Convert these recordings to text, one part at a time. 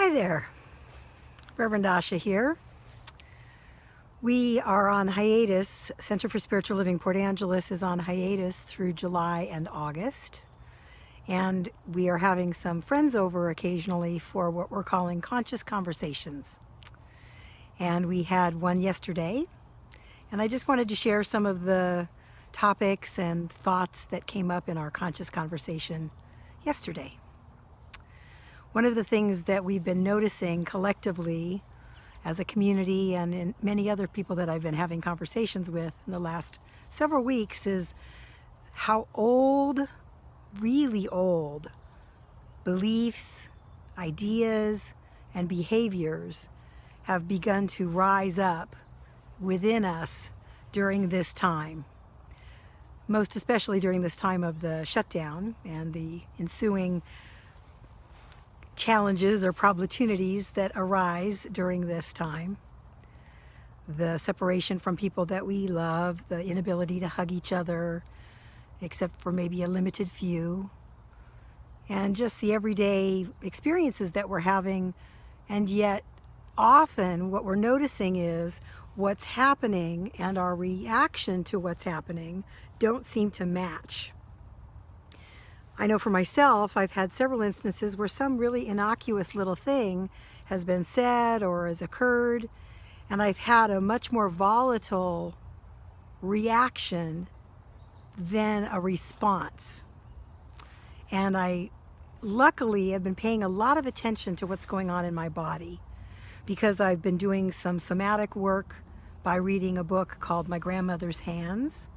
Hi there, Reverend Asha here. We are on hiatus. Center for Spiritual Living Port Angeles is on hiatus through July and August. And we are having some friends over occasionally for what we're calling conscious conversations. And we had one yesterday. And I just wanted to share some of the topics and thoughts that came up in our conscious conversation yesterday. One of the things that we've been noticing collectively as a community and in many other people that I've been having conversations with in the last several weeks is how old, really old, beliefs, ideas, and behaviors have begun to rise up within us during this time. Most especially during this time of the shutdown and the ensuing challenges or opportunities that arise during this time. The separation from people that we love, the inability to hug each other, except for maybe a limited few, and just the everyday experiences that we're having. And yet often what we're noticing is what's happening and our reaction to what's happening don't seem to match. I know for myself, I've had several instances where some really innocuous little thing has been said or has occurred, and I've had a much more volatile reaction than a response. And I luckily have been paying a lot of attention to what's going on in my body because I've been doing some somatic work by reading a book called My Grandmother's Hands,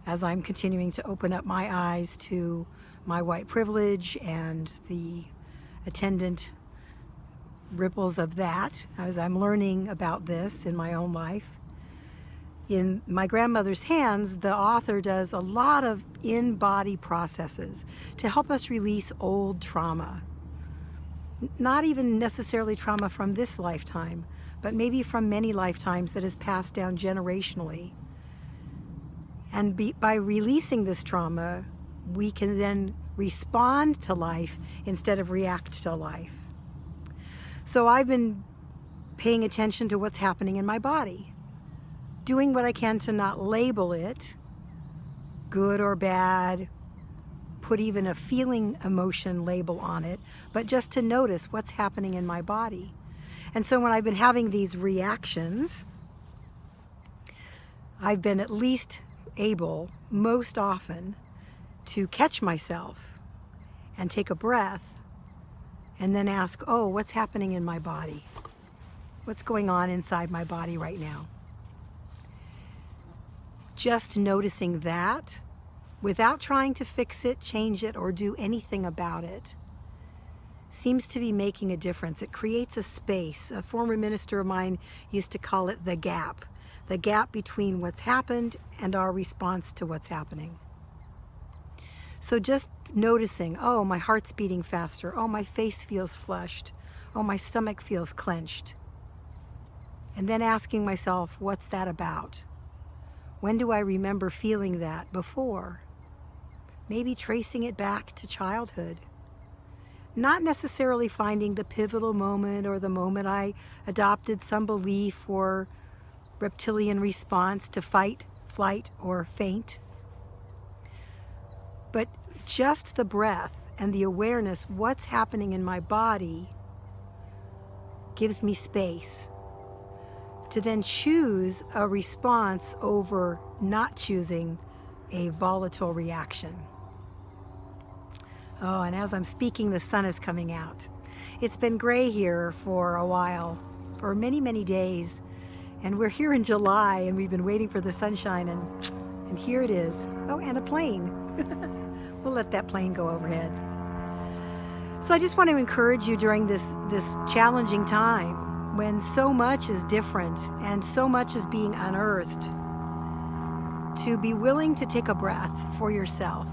as I'm continuing to open up my eyes to my white privilege and the attendant ripples of that as I'm learning about this in my own life. In My Grandmother's Hands, the author does a lot of in-body processes to help us release old trauma. Not even necessarily trauma from this lifetime, but maybe from many lifetimes that is passed down generationally. And by releasing this trauma, we can then respond to life instead of react to life. So I've been paying attention to what's happening in my body, doing what I can to not label it good or bad, put even a feeling emotion label on it, but just to notice what's happening in my body. And so when I've been having these reactions, I've been at least able, most often, to catch myself and take a breath and then ask, oh, what's happening in my body? What's going on inside my body right now? Just noticing that without trying to fix it, change it, or do anything about it seems to be making a difference. It creates a space. A former minister of mine used to call it the gap between what's happened and our response to what's happening. So just noticing, oh, my heart's beating faster. Oh, my face feels flushed. Oh, my stomach feels clenched. And then asking myself, what's that about? When do I remember feeling that before? Maybe tracing it back to childhood. Not necessarily finding the pivotal moment or the moment I adopted some belief or reptilian response to fight, flight, or faint. But just the breath and the awareness, what's happening in my body, gives me space to then choose a response over not choosing a volatile reaction. Oh, and as I'm speaking, the sun is coming out. It's been gray here for a while, for many, many days. And we're here in July, and we've been waiting for the sunshine, and here it is. Oh, and a plane. We'll let that plane go overhead. So I just want to encourage you during this challenging time when so much is different and so much is being unearthed to be willing to take a breath for yourself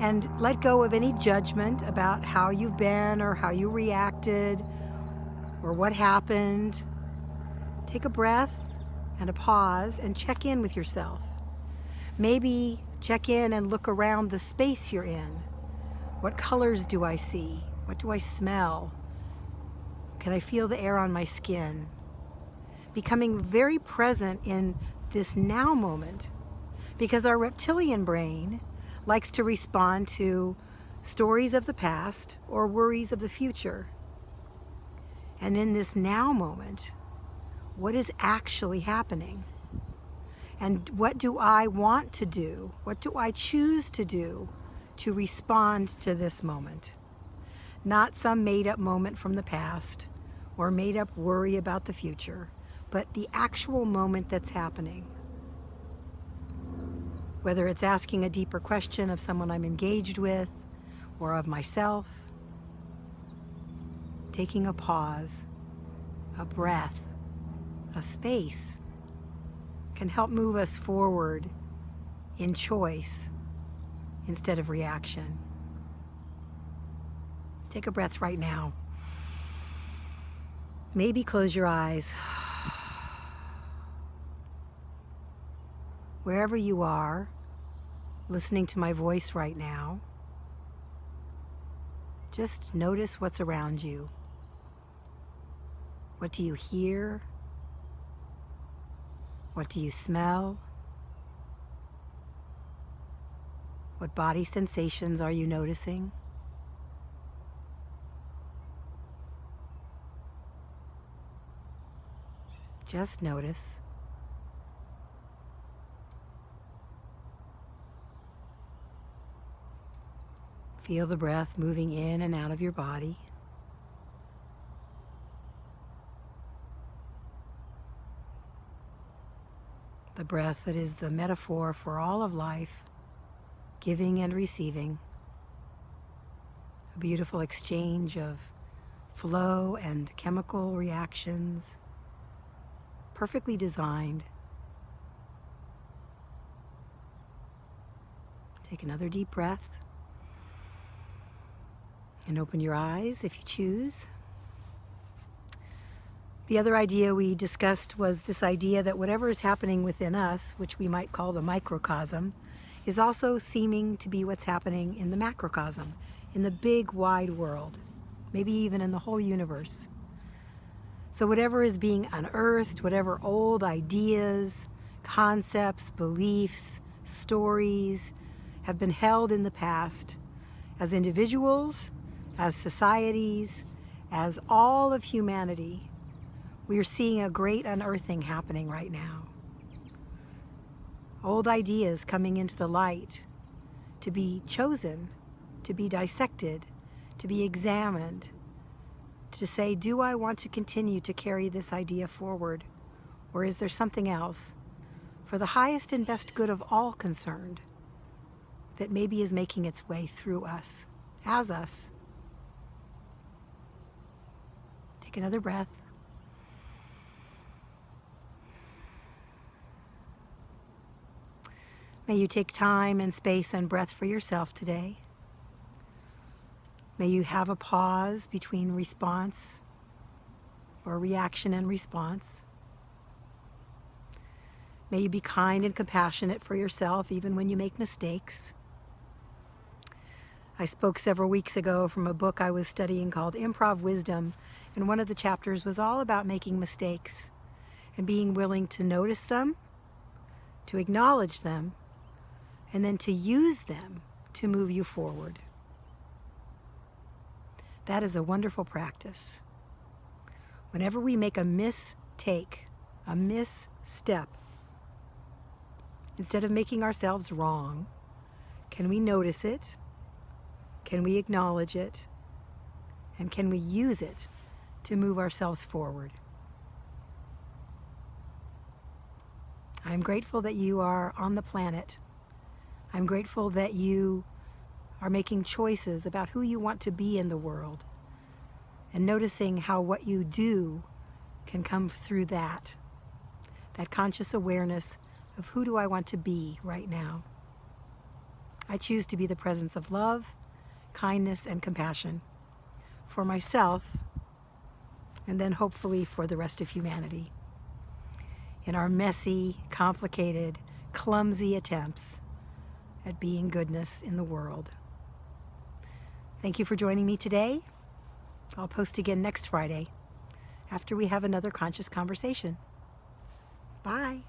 and let go of any judgment about how you've been or how you reacted or what happened. Take a breath and a pause and check in with yourself. Maybe check in and look around the space you're in. What colors do I see? What do I smell? Can I feel the air on my skin? Becoming very present in this now moment, because our reptilian brain likes to respond to stories of the past or worries of the future. And in this now moment, what is actually happening? And what do I want to do? What do I choose to do to respond to this moment? Not some made-up moment from the past or made-up worry about the future, but the actual moment that's happening. Whether it's asking a deeper question of someone I'm engaged with or of myself, taking a pause, a breath, a space can help move us forward in choice instead of reaction. Take a breath right now. Maybe close your eyes. Wherever you are, listening to my voice right now, just notice what's around you. What do you hear? What do you smell? What body sensations are you noticing? Just notice. Feel the breath moving in and out of your body. The breath that is the metaphor for all of life, giving and receiving. A beautiful exchange of flow and chemical reactions, perfectly designed. Take another deep breath and open your eyes if you choose. The other idea we discussed was this idea that whatever is happening within us, which we might call the microcosm, is also seeming to be what's happening in the macrocosm, in the big wide world, maybe even in the whole universe. So whatever is being unearthed, whatever old ideas, concepts, beliefs, stories have been held in the past, as individuals, as societies, as all of humanity, we are seeing a great unearthing happening right now. Old ideas coming into the light to be chosen, to be dissected, to be examined, to say, do I want to continue to carry this idea forward? Or is there something else for the highest and best good of all concerned that maybe is making its way through us, as us? Take another breath. May you take time and space and breath for yourself today. May you have a pause between response or reaction and response. May you be kind and compassionate for yourself even when you make mistakes. I spoke several weeks ago from a book I was studying called Improv Wisdom, and one of the chapters was all about making mistakes and being willing to notice them, to acknowledge them, and then to use them to move you forward. That is a wonderful practice. Whenever we make a mistake, a misstep, instead of making ourselves wrong, can we notice it? Can we acknowledge it? And can we use it to move ourselves forward? I'm grateful that you are on the planet. I'm grateful that you are making choices about who you want to be in the world and noticing how what you do can come through that conscious awareness of who do I want to be right now. I choose to be the presence of love, kindness, and compassion for myself and then hopefully for the rest of humanity in our messy, complicated, clumsy attempts at being goodness in the world. Thank you for joining me today. I'll post again next Friday. after we have another conscious conversation. Bye.